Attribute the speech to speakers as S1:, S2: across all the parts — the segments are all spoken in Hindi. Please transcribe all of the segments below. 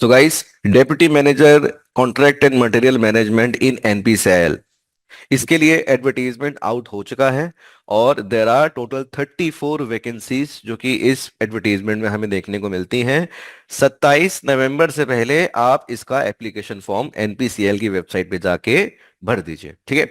S1: So guys, Deputy Manager Contract and Material Management in NPCIL, इसके लिए एडवर्टीजमेंट आउट हो चुका है और देर आर टोटल 34 वैकेंसीज जो कि इस एडवर्टीजमेंट में हमें देखने को मिलती हैं। 27 नवंबर से पहले आप इसका एप्लीकेशन फॉर्म एनपीसीएल की वेबसाइट पे जाके भर दीजिए, ठीक है।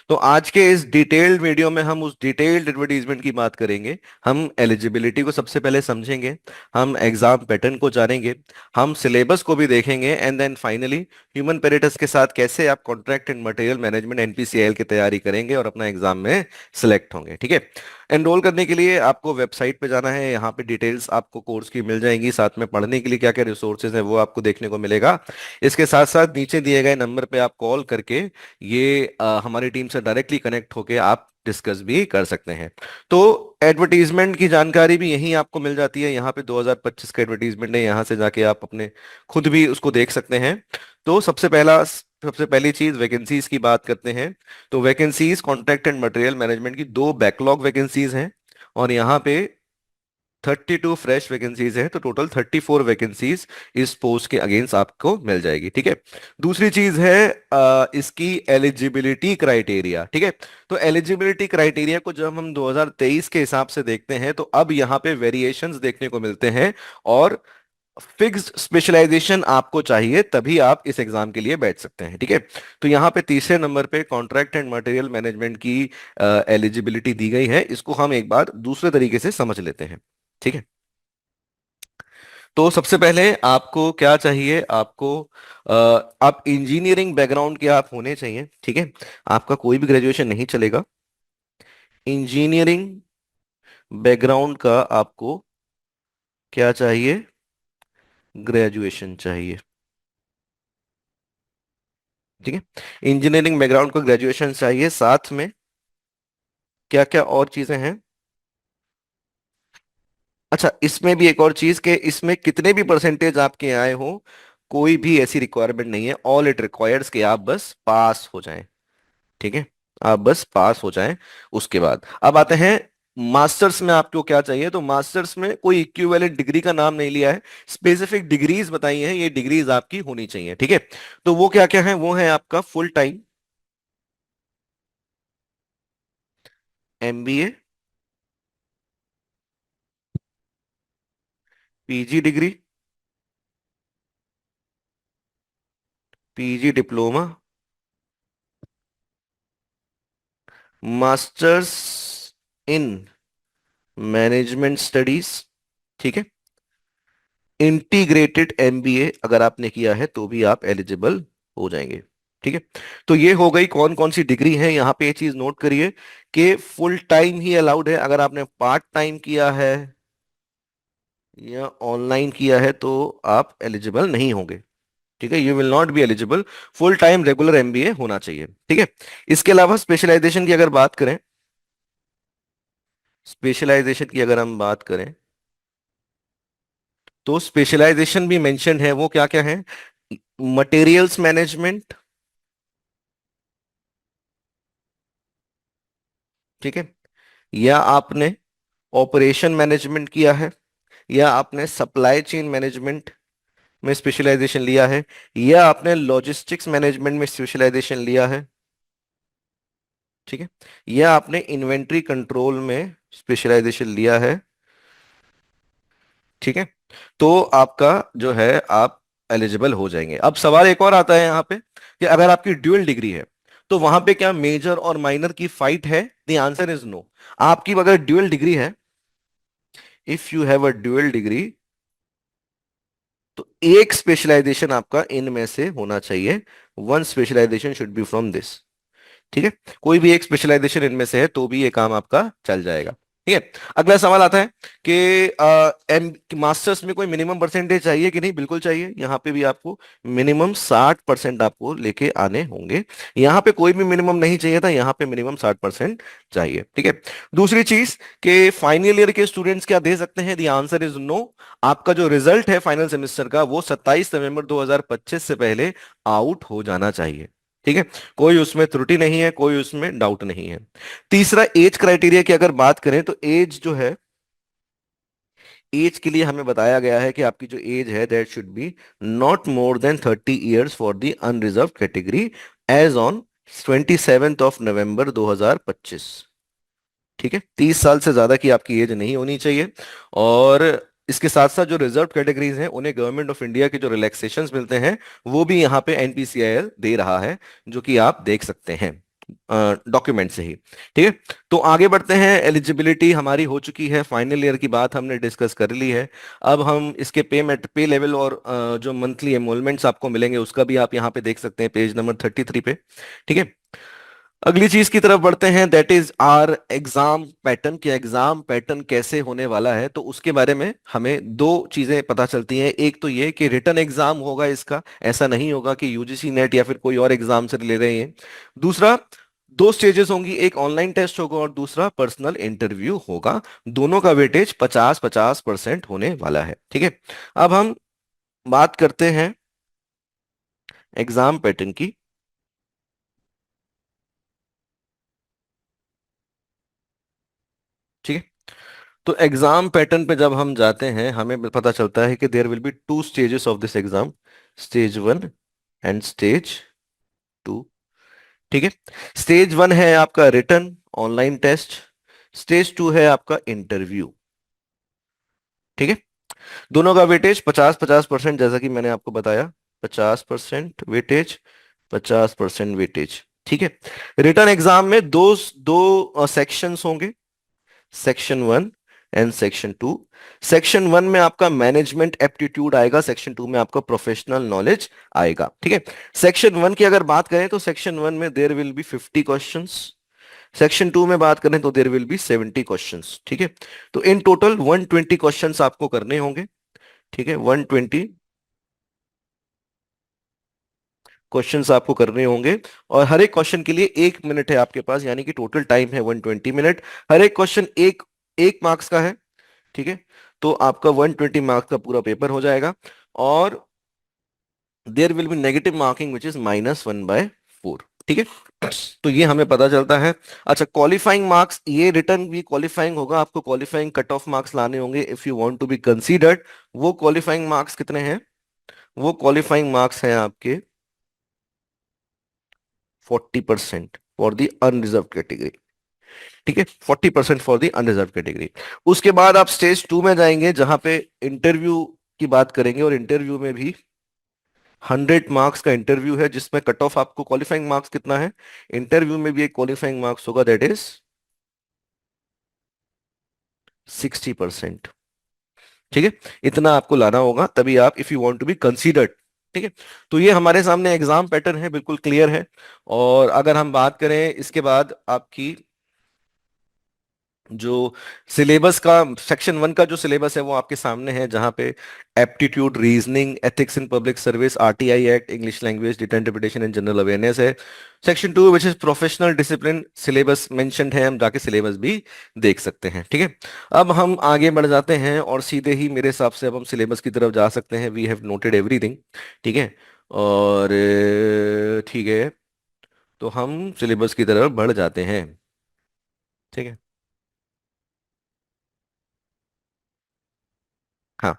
S1: तो आज के इस डिटेल्ड वीडियो में हम उस डिटेल्ड एडवर्टीजमेंट की बात करेंगे। हम एलिजिबिलिटी को सबसे पहले समझेंगे, हम एग्जाम पैटर्न को जानेंगे, हम सिलेबस को भी देखेंगे एंड देन फाइनली ह्यूमन पेरिटस के साथ कैसे आप contract and material management NPCIL की तैयारी करेंगे और अपना एग्जाम में सिलेक्ट होंगे, ठीक है। एनरोल करने के लिए आपको वेबसाइट पे जाना है, यहाँ पे डिटेल्स आपको कोर्स की मिल जाएंगी, साथ में पढ़ने के लिए क्या क्या रिसोर्सेज है वो आपको देखने को मिलेगा। इसके साथ साथ नीचे दिए गए नंबर पे आप कॉल करके ये हमारी टीम से डायरेक्टली कनेक्ट होके आप डिस्कस भी कर सकते हैं। तो एडवर्टीजमेंट की जानकारी भी यहीं आपको मिल जाती है, यहाँ पे 2025 का एडवर्टीजमेंट है, यहाँ से जाके आप अपने खुद भी उसको देख सकते हैं। तो सबसे पहली चीज वैकेंसीज की बात करते हैं। तो vacancies contract and material management की दो बैकलॉग वैकेंसीज हैं और यहाँ पे 32 फ्रेश वैकेंसीज हैं, तो टोटल 34 वैकेंसीज इस पोस्ट के अगेंस्ट आपको मिल जाएगी, ठीक है। दूसरी चीज है इसकी एलिजिबिलिटी क्राइटेरिया, ठीक है। तो एलिजिबिलिटी क्राइटेरिया को जब हम 2023 के हिसाब से देखते हैं तो अब यहाँ पे वेरिएशंस देखने को मिलते हैं और फिक्स्ड स्पेशलाइजेशन आपको चाहिए तभी आप इस एग्जाम के लिए बैठ सकते हैं, ठीक है। तो यहाँ पे तीसरे नंबर पे कॉन्ट्रैक्ट एंड मटेरियल मैनेजमेंट की एलिजिबिलिटी दी गई है, इसको हम एक बार दूसरे तरीके से समझ लेते हैं, ठीक है। तो सबसे पहले आपको क्या चाहिए, आपको आप इंजीनियरिंग बैकग्राउंड के आप होने चाहिए, ठीक है। आपका कोई भी ग्रेजुएशन नहीं चलेगा, इंजीनियरिंग बैकग्राउंड का आपको क्या चाहिए, ग्रेजुएशन चाहिए, ठीक है। इंजीनियरिंग बैकग्राउंड को ग्रेजुएशन चाहिए, साथ में क्या क्या और चीजें हैं। अच्छा, इसमें भी एक और चीज के इसमें कितने भी परसेंटेज आपके आए हो, कोई भी ऐसी रिक्वायरमेंट नहीं है, ऑल इट रिक्वायर्स कि आप बस पास हो जाएं, ठीक है। आप बस पास हो जाएं। उसके बाद अब आते हैं मास्टर्स में आपको क्या चाहिए। तो मास्टर्स में कोई इक्विवेलेंट डिग्री का नाम नहीं लिया है, स्पेसिफिक डिग्रीज बताई हैं, ये डिग्रीज आपकी होनी चाहिए, ठीक है। तो वो क्या क्या है, वो है आपका full time MBA, PG degree, PG diploma, masters in management studies, ठीक है। इंटीग्रेटेड एमबीए अगर आपने किया है तो भी आप एलिजिबल हो जाएंगे, ठीक है। तो ये हो गई कौन कौन सी डिग्री है। यहां पे ये चीज नोट करिए कि फुल टाइम ही अलाउड है, अगर आपने पार्ट टाइम किया है या ऑनलाइन किया है तो आप एलिजिबल नहीं होंगे, ठीक है। You will not be eligible, full time regular MBA होना चाहिए, ठीक है। इसके अलावा स्पेशलाइजेशन की अगर बात करें, स्पेशलाइजेशन की अगर हम बात करें तो स्पेशलाइजेशन भी मेंशन है, वो क्या क्या है, मटेरियल्स मैनेजमेंट, ठीक है, या आपने ऑपरेशन मैनेजमेंट किया है, या आपने सप्लाई चेन मैनेजमेंट में स्पेशलाइजेशन लिया है, या आपने लॉजिस्टिक्स मैनेजमेंट में स्पेशलाइजेशन लिया है, ठीक है, या आपने इन्वेंट्री कंट्रोल में स्पेशलाइजेशन लिया है, ठीक है। तो आपका जो है आप एलिजिबल हो जाएंगे। अब सवाल एक और आता है यहाँ पे कि अगर आपकी ड्यूअल डिग्री है तो वहां पे क्या मेजर और माइनर की फाइट है। The answer is no. आपकी अगर ड्यूअल डिग्री है, if you have a dual degree, तो एक स्पेशलाइजेशन आपका इनमें से होना चाहिए, one specialization should be from this, ठीक है। कोई भी एक स्पेशलाइजेशन इनमें से है तो भी ये काम आपका चल जाएगा, ठीक है। अगला सवाल आता है कि एम मास्टर्स में कोई मिनिमम परसेंटेज चाहिए कि नहीं। बिल्कुल चाहिए, यहाँ पे भी आपको मिनिमम 60% आपको लेके आने होंगे। यहाँ पे कोई भी मिनिमम नहीं चाहिए था, यहाँ पे मिनिमम 60% चाहिए, ठीक है। दूसरी चीज कि फाइनल ईयर के स्टूडेंट्स क्या दे सकते हैं, द आंसर इज नो। आपका जो रिजल्ट है फाइनल सेमेस्टर का वो 27 नवंबर 2025 से पहले आउट हो जाना चाहिए, ठीक है। कोई उसमें त्रुटि नहीं है, कोई उसमें डाउट नहीं है। तीसरा एज क्राइटेरिया की अगर बात करें तो एज जो है एज के लिए हमें बताया गया है कि आपकी जो एज है that should be not more than 30 years for the unreserve category age on 27 November 2025। ठीक है, 30 साल से ज्यादा की आपकी एज नहीं होनी चाहिए। और इसके साथ साथ जो रिजर्व कैटेगरीज हैं उन्हें गवर्नमेंट ऑफ इंडिया के जो रिलैक्सेशंस मिलते हैं वो भी यहाँ पे एनपीसीआईएल दे रहा है, जो कि आप देख सकते हैं डॉक्यूमेंट से ही। ठीक है, तो आगे बढ़ते हैं। एलिजिबिलिटी हमारी हो चुकी है, फाइनल ईयर की बात हमने डिस्कस कर ली है। अब हम इसके पे लेवल और जो मंथली एनरोलमेंट्स आपको मिलेंगे उसका भी आप यहाँ पे देख सकते हैं, पेज नंबर 33 पे। ठीक है, अगली चीज की तरफ बढ़ते हैं, that is our exam pattern. कि एग्जाम पैटर्न कैसे होने वाला है, तो उसके बारे में हमें दो चीजें पता चलती हैं। एक तो ये कि रिटन एग्जाम होगा इसका, ऐसा नहीं होगा कि यूजीसी नेट या फिर कोई और एग्जाम से ले रहे हैं। दूसरा, दो स्टेजेस होंगी, एक ऑनलाइन टेस्ट होगा और दूसरा पर्सनल इंटरव्यू होगा। दोनों का वेटेज 50-50% होने वाला है। ठीक है, अब हम बात करते हैं एग्जाम पैटर्न की। ठीक है, तो एग्जाम पैटर्न पे जब हम जाते हैं हमें पता चलता है कि there will be two stages of this exam, stage one and stage two. ठीक है, स्टेज वन है आपका written online test, stage two है आपका इंटरव्यू। ठीक है, दोनों का वेटेज 50-50%, जैसा कि मैंने आपको बताया, 50% वेटेज, 50% वेटेज। ठीक है, रिटन एग्जाम में दो दो सेक्शंस होंगे, section one and section two. Section one में आपका मैनेजमेंट एप्टीट्यूड आएगा, सेक्शन टू में आपका प्रोफेशनल नॉलेज आएगा। ठीक है, सेक्शन वन की अगर बात करें तो सेक्शन वन में there will be 50 questions, section two में बात करें तो देयर विल बी 70 क्वेश्चंस। ठीक है, तो इन टोटल 120 क्वेश्चंस आपको करने होंगे। ठीक है, 120 क्वेश्चंस आपको करने होंगे, और हर एक क्वेश्चन के लिए 1 मिनट है आपके पास, यानी कि टोटल टाइम है 120 मिनट। हर एक क्वेश्चन एक एक मार्क्स का है। ठीक है, तो आपका 120 मार्क्स का पूरा पेपर हो जाएगा, और there will be negative marking which is -1/4। ठीक है, तो ये हमें पता चलता है। अच्छा, क्वालिफाइंग मार्क्स, ये रिटर्न भी क्वालिफाइंग होगा, आपको क्वालिफाइंग कट ऑफ मार्क्स लाने होंगे if you want to be considered. वो क्वालिफाइंग मार्क्स कितने हैं? वो क्वालिफाइंग मार्क्स हैं आपके 40% फॉर द अनरिजर्व कैटेगरी। ठीक है, 40% फॉर द अनरिजर्व कैटेगरी। उसके बाद आप स्टेज टू में जाएंगे जहां पे इंटरव्यू की बात करेंगे, और इंटरव्यू में भी 100 मार्क्स का इंटरव्यू है, जिसमें कट ऑफ आपको क्वालिफाइंग मार्क्स कितना है, इंटरव्यू में भी एक क्वालिफाइंग मार्क्स होगा, दैट इज 60%। ठीक है, इतना आपको लाना होगा तभी आप, if you want to be considered. ठीक है, तो ये हमारे सामने एग्जाम पैटर्न है, बिल्कुल क्लियर है। और अगर हम बात करें इसके बाद आपकी जो सिलेबस का, सेक्शन वन का जो सिलेबस है वो आपके सामने है, जहां पे aptitude, reasoning, ethics in public service, RTI act, English language, data interpretation and general awareness है। Section two which is professional discipline, syllabus mentioned है, हम जाके सिलेबस भी देख सकते हैं। ठीक है, अब हम आगे बढ़ जाते हैं और सीधे ही मेरे हिसाब से अब हम सिलेबस की तरफ जा सकते हैं। We have noted everything. ठीक है, और ठीक है, तो हम सिलेबस की तरफ बढ़ जाते हैं। ठीक है, हाँ,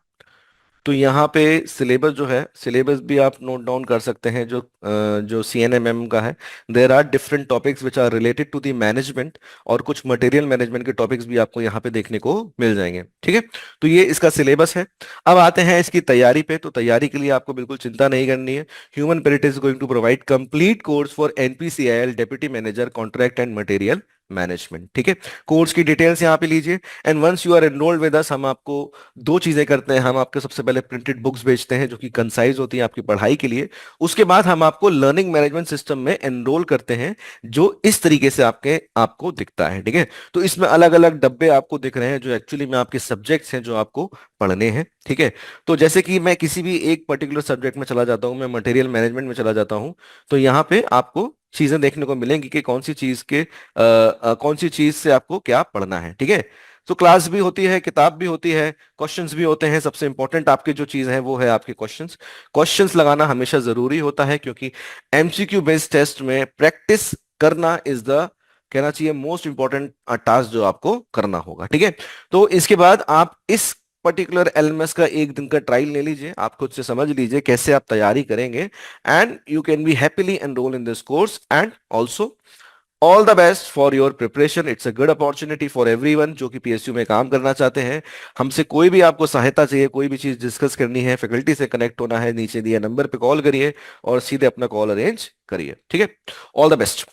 S1: तो यहाँ पे सिलेबस जो है, सिलेबस भी आप नोट डाउन कर सकते हैं, जो सीएनएमएम का है। There are different topics which are related to the management, और कुछ मटेरियल मैनेजमेंट के टॉपिक्स भी आपको यहाँ पे देखने को मिल जाएंगे। ठीक है, तो ये इसका सिलेबस है। अब आते हैं इसकी तैयारी पे। तो तैयारी के लिए आपको बिल्कुल चिंता नहीं करनी है। Human Parit is going to provide complete course for NPCIL deputy manager contract and material management. ठीक है, कोर्स की डिटेल्स यहाँ पे लीजिए, and once you are enrolled with us, हम आपको दो चीजें करते हैं। हम आपको सबसे पहले प्रिंटेड बुक्स भेजते हैं जो कि कंसाइज होती हैं आपकी पढ़ाई के लिए। उसके बाद हम आपको लर्निंग मैनेजमेंट सिस्टम में एनरोल करते हैं, जो इस तरीके से आपको दिखता है। ठीक है, तो इसमें अलग अलग डब्बे आपको दिख रहे हैं जो एक्चुअली में आपके सब्जेक्ट्स हैं जो आपको पढ़ने हैं। ठीक है, तो जैसे कि मैं किसी भी एक पर्टिकुलर सब्जेक्ट में चला जाता हूं, मैं मटेरियल मैनेजमेंट में चला जाता हूं, तो यहाँ पे आपको चीजें देखने को मिलेंगी कि कौन सी चीज से आपको क्या पढ़ना है। ठीक है, तो क्लास भी होती है, किताब भी होती है, क्वेश्चंस भी होते हैं। सबसे इंपॉर्टेंट आपकी जो चीज है वो है आपके क्वेश्चंस। क्वेश्चंस लगाना हमेशा जरूरी होता है, क्योंकि एमसीक्यू बेस्ड टेस्ट में प्रैक्टिस करना इज द, कहना चाहिए, मोस्ट इंपॉर्टेंट टास्क जो आपको करना होगा। ठीक है, तो इसके बाद आप इस पर्टिकुलर एलएमएस का एक दिन का ट्रायल ले लीजिए, आप खुद से समझ लीजिए कैसे आप तैयारी करेंगे, and you can be happily enrol in this course. And also all the best for your preparation. It's a good opportunity for everyone जो कि पीएसयू में काम करना चाहते हैं। हमसे कोई भी आपको सहायता चाहिए, कोई भी चीज डिस्कस करनी है, फैकल्टी से कनेक्ट होना है, नीचे दिए नंबर पे कॉल करिए और सीधे अपना कॉल अरेंज करिए। ठीक है, ऑल द बेस्ट।